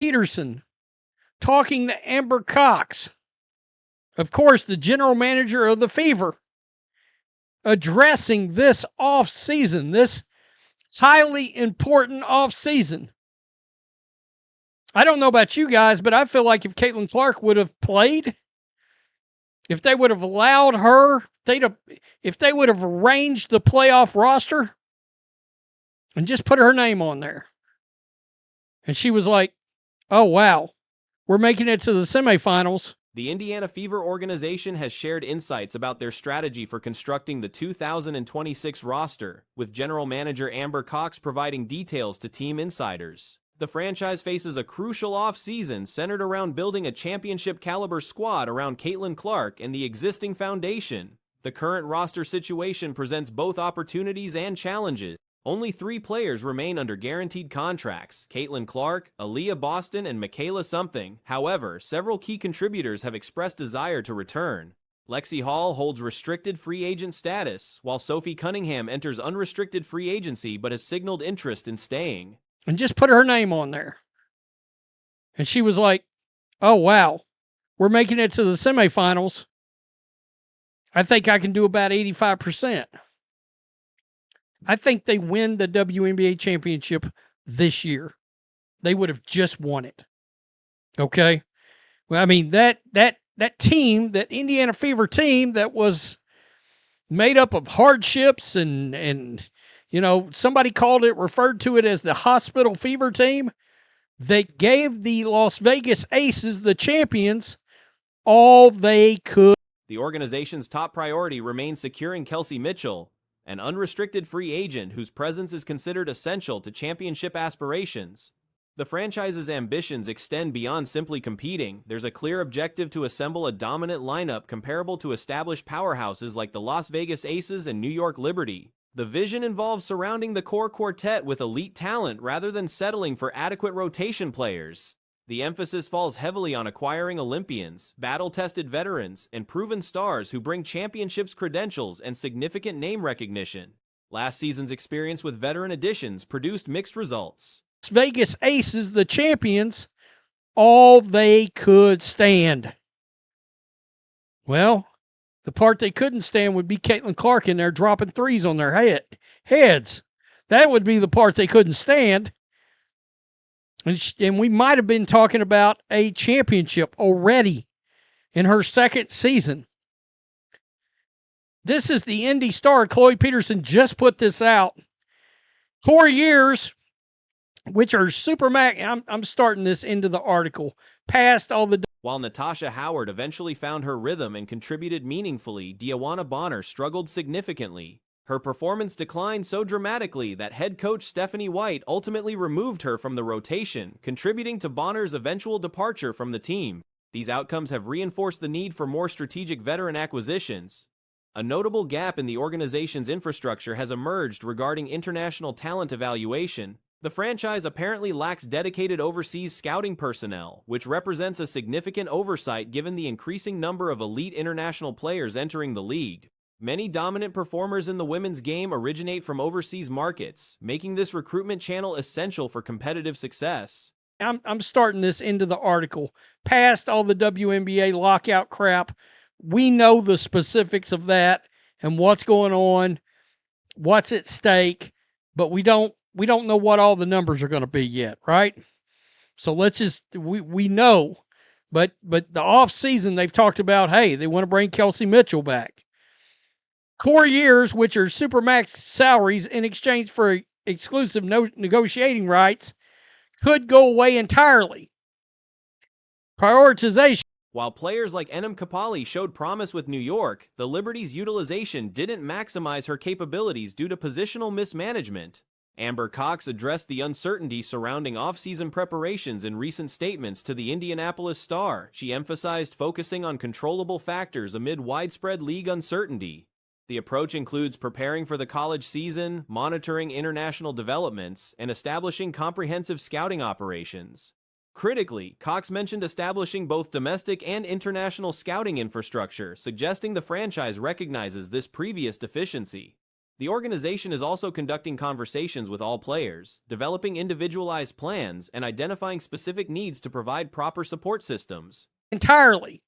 Peterson talking to Amber Cox, of course, the general manager of the Fever, addressing this off season, this highly important off season. I don't know about you guys, but I feel like if Caitlin Clark would have played, if they would have allowed her, if they would have arranged the playoff roster and just put her name on there, and she was like, oh, wow, we're making it to the semifinals. The Indiana Fever organization has shared insights about their strategy for constructing the 2026 roster, with general manager Amber Cox providing details to team insiders. The franchise faces a crucial offseason centered around building a championship-caliber squad around Caitlin Clark and the existing foundation. The current roster situation presents both opportunities and challenges. Only 3 players remain under guaranteed contracts: Caitlin Clark, Aaliyah Boston, and Michaela Something. However, several key contributors have expressed desire to return. Lexi Hall holds restricted free agent status, while Sophie Cunningham enters unrestricted free agency but has signaled interest in staying. And just put her name on there. And she was like, oh, wow, we're making it to the semifinals. I think I can do about 85%. I think they win the WNBA championship this year. They would have just won it. Okay? Well, I mean, that team, that Indiana Fever team that was made up of hardships and you know, somebody referred to it as the hospital fever team. They gave the Las Vegas Aces, the champions, all they could. The organization's top priority remains securing Kelsey Mitchell, an unrestricted free agent whose presence is considered essential to championship aspirations. The franchise's ambitions extend beyond simply competing. There's a clear objective to assemble a dominant lineup comparable to established powerhouses like the Las Vegas Aces and New York Liberty. The vision involves surrounding the core quartet with elite talent rather than settling for adequate rotation players. The emphasis falls heavily on acquiring Olympians, battle-tested veterans, and proven stars who bring championships credentials and significant name recognition. Last season's experience with veteran additions produced mixed results. Las Vegas Aces, the champions, all they could stand. Well, the part they couldn't stand would be Caitlin Clark in there dropping threes on their heads. That would be the part they couldn't stand. And we might have been talking about a championship already in her second season. This is the Indy star. Chloe Peterson just put this out. 4 years, which are supermax. I'm starting this into the article. Past all the. While Natasha Howard eventually found her rhythm and contributed meaningfully, De'Wana Bonner struggled significantly. Her performance declined so dramatically that head coach Stephanie White ultimately removed her from the rotation, contributing to Bonner's eventual departure from the team. These outcomes have reinforced the need for more strategic veteran acquisitions. A notable gap in the organization's infrastructure has emerged regarding international talent evaluation. The franchise apparently lacks dedicated overseas scouting personnel, which represents a significant oversight given the increasing number of elite international players entering the league. Many dominant performers in the women's game originate from overseas markets, making this recruitment channel essential for competitive success. I'm starting this into the article. Past all the WNBA lockout crap, we know the specifics of that and what's going on, what's at stake, but we don't know what all the numbers are going to be yet, right? So let's just we know, but the off season they've talked about, hey, they want to bring Kelsey Mitchell back. Core years, which are supermax salaries in exchange for exclusive negotiating rights, could go away entirely. Prioritization. While players like Enem Kapali showed promise with New York, the Liberty's utilization didn't maximize her capabilities due to positional mismanagement. Amber Cox addressed the uncertainty surrounding off-season preparations in recent statements to the Indianapolis Star. She emphasized focusing on controllable factors amid widespread league uncertainty. The approach includes preparing for the college season, monitoring international developments, and establishing comprehensive scouting operations. Critically, Cox mentioned establishing both domestic and international scouting infrastructure, suggesting the franchise recognizes this previous deficiency. The organization is also conducting conversations with all players, developing individualized plans, and identifying specific needs to provide proper support systems. Entirely.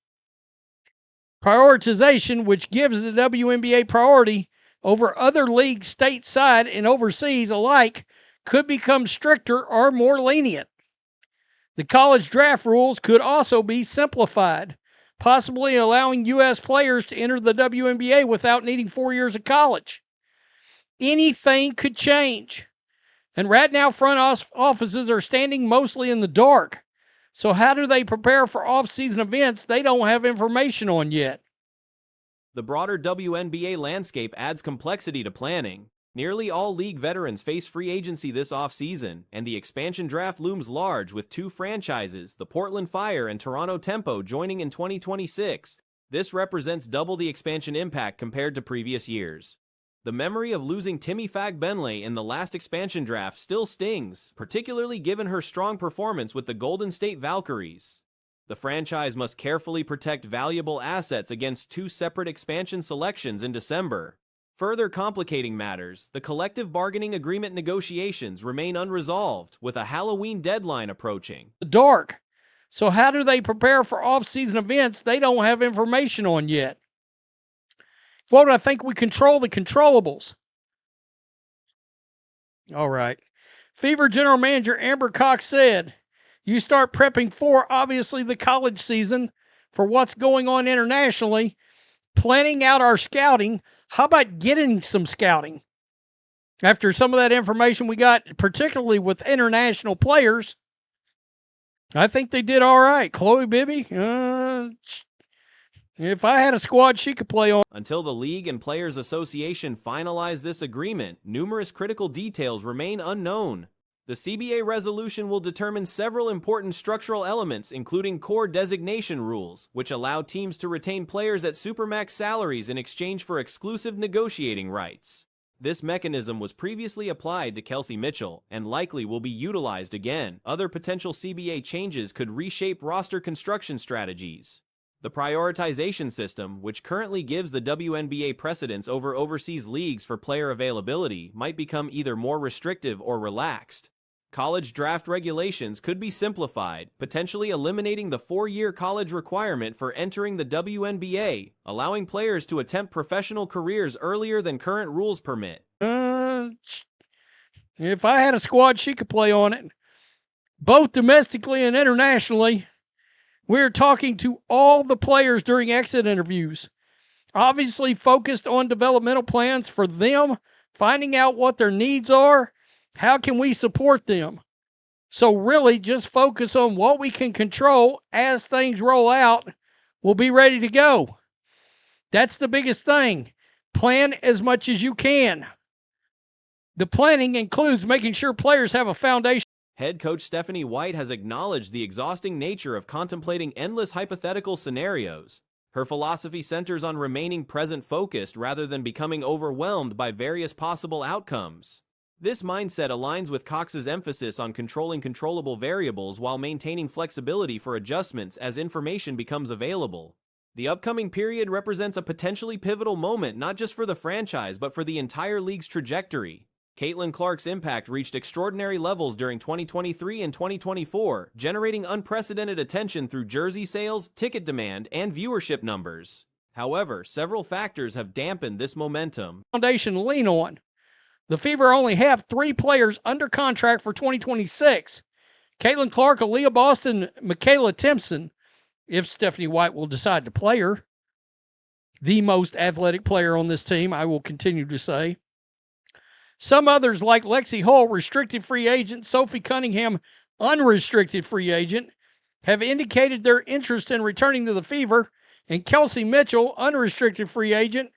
Prioritization, which gives the WNBA priority over other leagues stateside and overseas alike, could become stricter or more lenient. The college draft rules could also be simplified, possibly allowing U.S. players to enter the WNBA without needing 4 years of college. Anything could change. And right now, front offices are standing mostly in the dark. So how do they prepare for off-season events they don't have information on yet? The broader WNBA landscape adds complexity to planning. Nearly all league veterans face free agency this offseason, and the expansion draft looms large with two franchises, the Portland Fire and Toronto Tempo, joining in 2026. This represents double the expansion impact compared to previous years. The memory of losing Timmy Fagbenle in the last expansion draft still stings, particularly given her strong performance with the Golden State Valkyries. The franchise must carefully protect valuable assets against two separate expansion selections in December. Further complicating matters, the collective bargaining agreement negotiations remain unresolved, with a Halloween deadline approaching. Dark. So how do they prepare for off-season events they don't have information on yet? Quote, I think we control the controllables. All right. Fever General Manager Amber Cox said, you start prepping for, obviously, the college season, for what's going on internationally, planning out our scouting. How about getting some scouting? After some of that information we got, particularly with international players, I think they did all right. Chloe Bibby, if I had a squad she could play on. Until the League and Players Association finalize this agreement, numerous critical details remain unknown. The CBA resolution will determine several important structural elements, including core designation rules, which allow teams to retain players at supermax salaries in exchange for exclusive negotiating rights. This mechanism was previously applied to Kelsey Mitchell and likely will be utilized again. Other potential CBA changes could reshape roster construction strategies. The prioritization system, which currently gives the WNBA precedence over overseas leagues for player availability, might become either more restrictive or relaxed. College draft regulations could be simplified, potentially eliminating the 4-year college requirement for entering the WNBA, allowing players to attempt professional careers earlier than current rules permit. If I had a squad she could play on it, both domestically and internationally. We're talking to all the players during exit interviews, obviously focused on developmental plans for them, finding out what their needs are, how can we support them. So really just focus on what we can control as things roll out. We'll be ready to go. That's the biggest thing. Plan as much as you can. The planning includes making sure players have a foundation. Head coach Stephanie White has acknowledged the exhausting nature of contemplating endless hypothetical scenarios. Her philosophy centers on remaining present-focused rather than becoming overwhelmed by various possible outcomes. This mindset aligns with Cox's emphasis on controlling controllable variables while maintaining flexibility for adjustments as information becomes available. The upcoming period represents a potentially pivotal moment not just for the franchise but for the entire league's trajectory. Caitlin Clark's impact reached extraordinary levels during 2023 and 2024, generating unprecedented attention through jersey sales, ticket demand, and viewership numbers. However, several factors have dampened this momentum. Foundation to lean on. The Fever only have 3 players under contract for 2026. Caitlin Clark, Aaliyah Boston, Michaela Timpson, if Stephanie White will decide to play her. The most athletic player on this team, I will continue to say. Some others, like Lexi Hull, restricted free agent, Sophie Cunningham, unrestricted free agent, have indicated their interest in returning to the Fever, and Kelsey Mitchell, unrestricted free agent,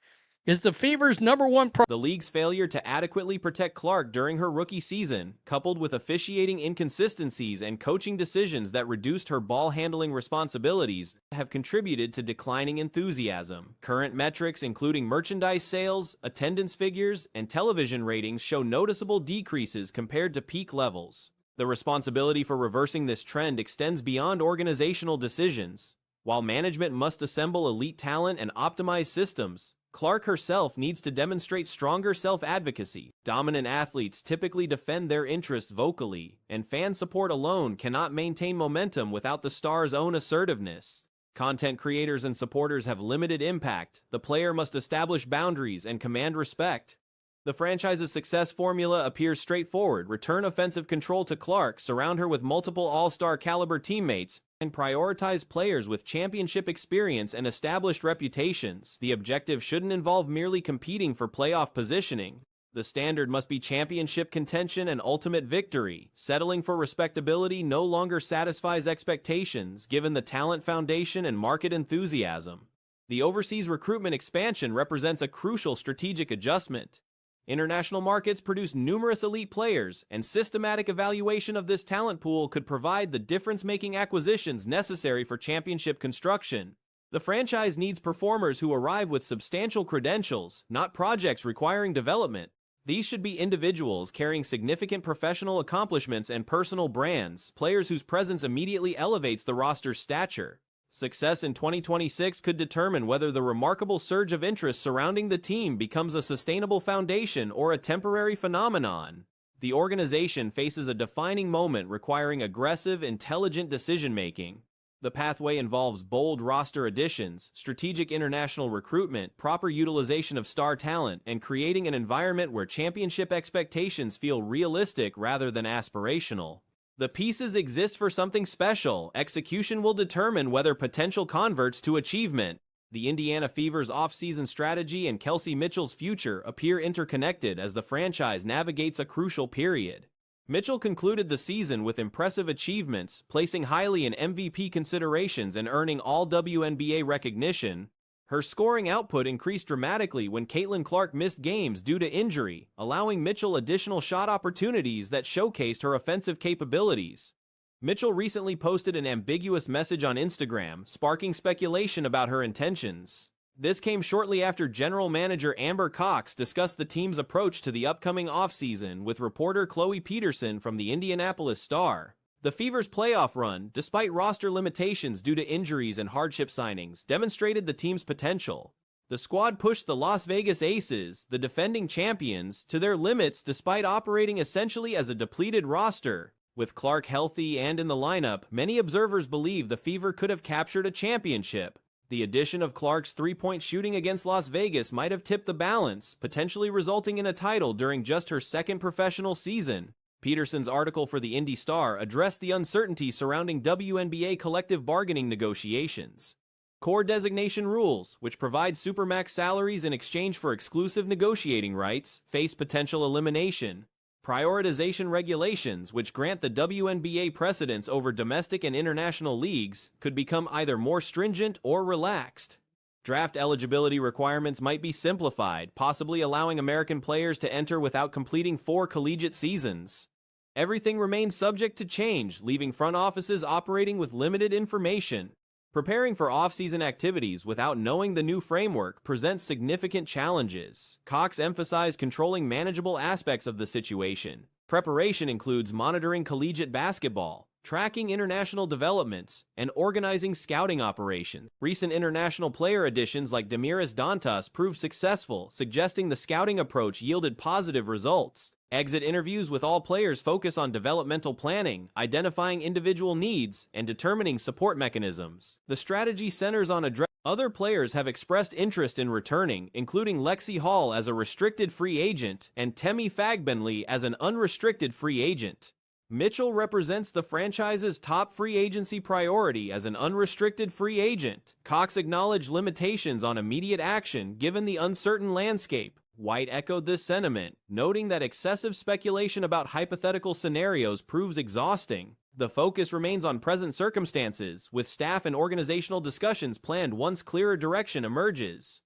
is the Fever's #1 The league's failure to adequately protect Clark during her rookie season, coupled with officiating inconsistencies and coaching decisions that reduced her ball handling responsibilities, have contributed to declining enthusiasm. Current metrics, including merchandise sales, attendance figures, and television ratings, show noticeable decreases compared to peak levels. The responsibility for reversing this trend extends beyond organizational decisions. While management must assemble elite talent and optimize systems, Clark herself needs to demonstrate stronger self-advocacy. Dominant athletes typically defend their interests vocally, and fan support alone cannot maintain momentum without the star's own assertiveness. Content creators and supporters have limited impact. The player must establish boundaries and command respect. The franchise's success formula appears straightforward. Return offensive control to Clark, surround her with multiple all-star caliber teammates, and prioritize players with championship experience and established reputations. The objective shouldn't involve merely competing for playoff positioning. The standard must be championship contention and ultimate victory. Settling for respectability no longer satisfies expectations, given the talent foundation and market enthusiasm. The overseas recruitment expansion represents a crucial strategic adjustment. International markets produce numerous elite players, and systematic evaluation of this talent pool could provide the difference-making acquisitions necessary for championship construction. The franchise needs performers who arrive with substantial credentials, not projects requiring development. These should be individuals carrying significant professional accomplishments and personal brands, players whose presence immediately elevates the roster's stature. Success in 2026 could determine whether the remarkable surge of interest surrounding the team becomes a sustainable foundation or a temporary phenomenon. The organization faces a defining moment requiring aggressive, intelligent decision-making. The pathway involves bold roster additions, strategic international recruitment, proper utilization of star talent, and creating an environment where championship expectations feel realistic rather than aspirational. The pieces exist for something special. Execution will determine whether potential converts to achievement. The Indiana Fever's offseason strategy and Kelsey Mitchell's future appear interconnected as the franchise navigates a crucial period. Mitchell concluded the season with impressive achievements, placing highly in MVP considerations and earning all WNBA recognition. Her scoring output increased dramatically when Caitlin Clark missed games due to injury, allowing Mitchell additional shot opportunities that showcased her offensive capabilities. Mitchell recently posted an ambiguous message on Instagram, sparking speculation about her intentions. This came shortly after General Manager Amber Cox discussed the team's approach to the upcoming offseason with reporter Chloe Peterson from the Indianapolis Star. The Fever's playoff run, despite roster limitations due to injuries and hardship signings, demonstrated the team's potential. The squad pushed the Las Vegas Aces, the defending champions, to their limits despite operating essentially as a depleted roster. With Clark healthy and in the lineup, many observers believe the Fever could have captured a championship. The addition of Clark's three-point shooting against Las Vegas might have tipped the balance, potentially resulting in a title during just her second professional season. Peterson's article for the Indy Star addressed the uncertainty surrounding WNBA collective bargaining negotiations. Core designation rules, which provide supermax salaries in exchange for exclusive negotiating rights, face potential elimination. Prioritization regulations, which grant the WNBA precedence over domestic and international leagues, could become either more stringent or relaxed. Draft eligibility requirements might be simplified, possibly allowing American players to enter without completing 4 collegiate seasons. Everything remains subject to change, leaving front offices operating with limited information. Preparing for off-season activities without knowing the new framework presents significant challenges. Cox emphasized controlling manageable aspects of the situation. Preparation includes monitoring collegiate basketball, tracking international developments, and organizing scouting operations. Recent international player additions like Demiris Dantas proved successful, suggesting the scouting approach yielded positive results. Exit interviews with all players focus on developmental planning, identifying individual needs, and determining support mechanisms. The strategy centers on addressing. Other players have expressed interest in returning, including Lexi Hall as a restricted free agent and Temi Fagbenley as an unrestricted free agent. Mitchell represents the franchise's top free agency priority as an unrestricted free agent. Cox acknowledged limitations on immediate action given the uncertain landscape. White echoed this sentiment, noting that excessive speculation about hypothetical scenarios proves exhausting. The focus remains on present circumstances, with staff and organizational discussions planned once clearer direction emerges.